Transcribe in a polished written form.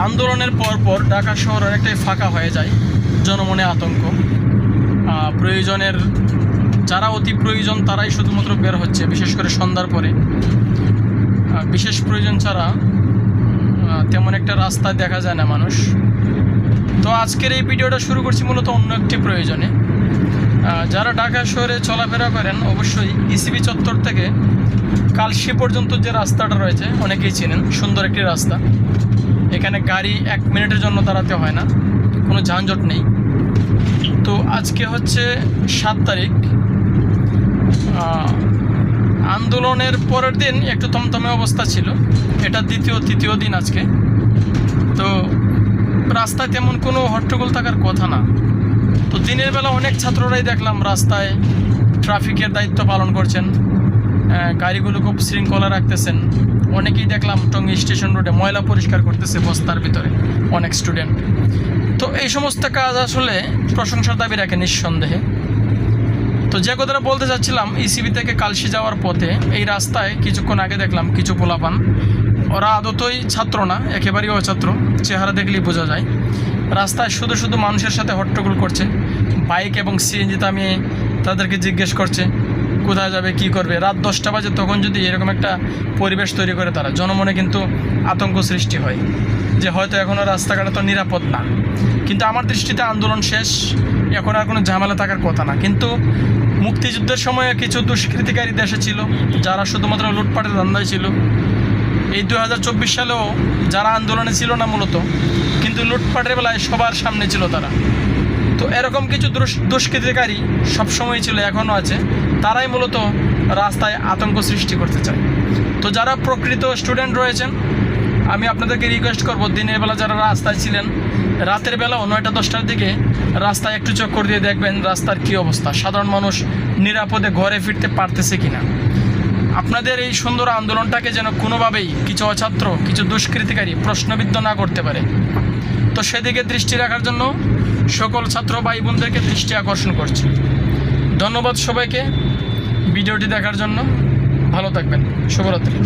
আন্দোলনের পর ঢাকা শহর অনেকটাই ফাঁকা হয়ে যায়, জনমনে আতঙ্ক। প্রয়োজনের যারা অতি প্রয়োজন তারাই শুধুমাত্র বের হচ্ছে, বিশেষ করে সন্ধ্যার পরে। বিশেষ প্রয়োজন ছাড়া তেমন একটা রাস্তায় দেখা যায় না মানুষ। তো আজকের এই ভিডিওটা শুরু করছি মূলত অন্য একটি প্রয়োজনে। যারা ঢাকা শহরে চলাফেরা করেন অবশ্যই ইসিবি চত্বর থেকে কালশি পর্যন্ত যে রাস্তাটা রয়েছে অনেকেই চেনেন, সুন্দর একটি রাস্তা। এখানে গাড়ি 1 মিনিটের জন্য দাঁড়াতে হয় না, কোনো যানজট নেই। তো আজকে হচ্ছে 7 তারিখ। আন্দোলনের পরের দিন একটু থমথমে অবস্থা ছিল, এটা তৃতীয় দিন আজকে। তো রাস্তায় তেমন কোনো হট্টগোল থাকার কথা না। তো দিনের বেলা অনেক ছাত্ররাই দেখলাম রাস্তায় ট্রাফিকের দায়িত্ব পালন করছেন, গাড়িগুলো খুব শৃঙ্খলা রাখতেছেন। অনেকেই দেখলাম টঙ্গী স্টেশন রোডে ময়লা পরিষ্কার করতেছে বস্তার ভিতরে, অনেক স্টুডেন্ট। তো এই সমস্ত কাজ আসলে প্রশংসার দাবি রাখে নিঃসন্দেহে। তো যে কথাটা বলতে চাচ্ছিলাম, ইসিবি থেকে কালশি যাওয়ার পথে এই রাস্তায় কিছুক্ষণ আগে দেখলাম কিছু পোলাপান, ওরা আদতই ছাত্র না, একেবারেই অছাত্র, চেহারা দেখলেই বোঝা যায়। রাস্তায় শুধু মানুষের সাথে হট্টগোল করছে, বাইক এবং সিএনজি থামিয়ে তাদেরকে জিজ্ঞেস করছে কোথায় যাবে, কি করবে। রাত 10টা বাজে তখন যদি এরকম একটা পরিবেশ তৈরি করে তারা, জনমনে কিন্তু আতঙ্ক সৃষ্টি হয় যে হয়তো এখনও রাস্তাঘাট তো নিরাপদ না। কিন্তু আমার দৃষ্টিতে আন্দোলন শেষ, এখন আর কোনো ঝামেলা থাকার কথা না। কিন্তু মুক্তিযুদ্ধের সময়ে কিছু দুষ্কৃতিকারী দেশে ছিল যারা শুধুমাত্র লুটপাটের ধান্দায় ছিল। এই 2024 সালেও যারা আন্দোলনে ছিল না মূলত, কিন্তু লুটপাটের বেলায় সবার সামনে ছিল তারা। তো এরকম কিছু দুষ্কৃতিকারী সবসময় ছিল, এখনও আছে। তারাই মূলত রাস্তায় আতঙ্ক সৃষ্টি করতে চায়। তো যারা প্রকৃত স্টুডেন্ট রয়েছেন, আমি আপনাদেরকে রিকোয়েস্ট করব, দিনের বেলা যারা রাস্তায় ছিলেন, রাতের বেলাও 9টা-10টার দিকে রাস্তায় একটু চক্কর দিয়ে দেখবেন রাস্তার কী অবস্থা, সাধারণ মানুষ নিরাপদে ঘরে ফিরতে পারতেছে কিনা। আপনাদের এই সুন্দর আন্দোলনটাকে যেন কোনোভাবেই কিছু অছাত্র, কিছু দুষ্কৃতিকারী প্রশ্নবিদ্ধ না করতে পারে। তো সেদিকে দৃষ্টি রাখার জন্য সকল ছাত্র ভাই বোনদেরকে দৃষ্টি আকর্ষণ করছি। ধন্যবাদ সবাইকে ভিডিওটি দেখার জন্য। ভালো থাকবেন। শুভরাত্রি।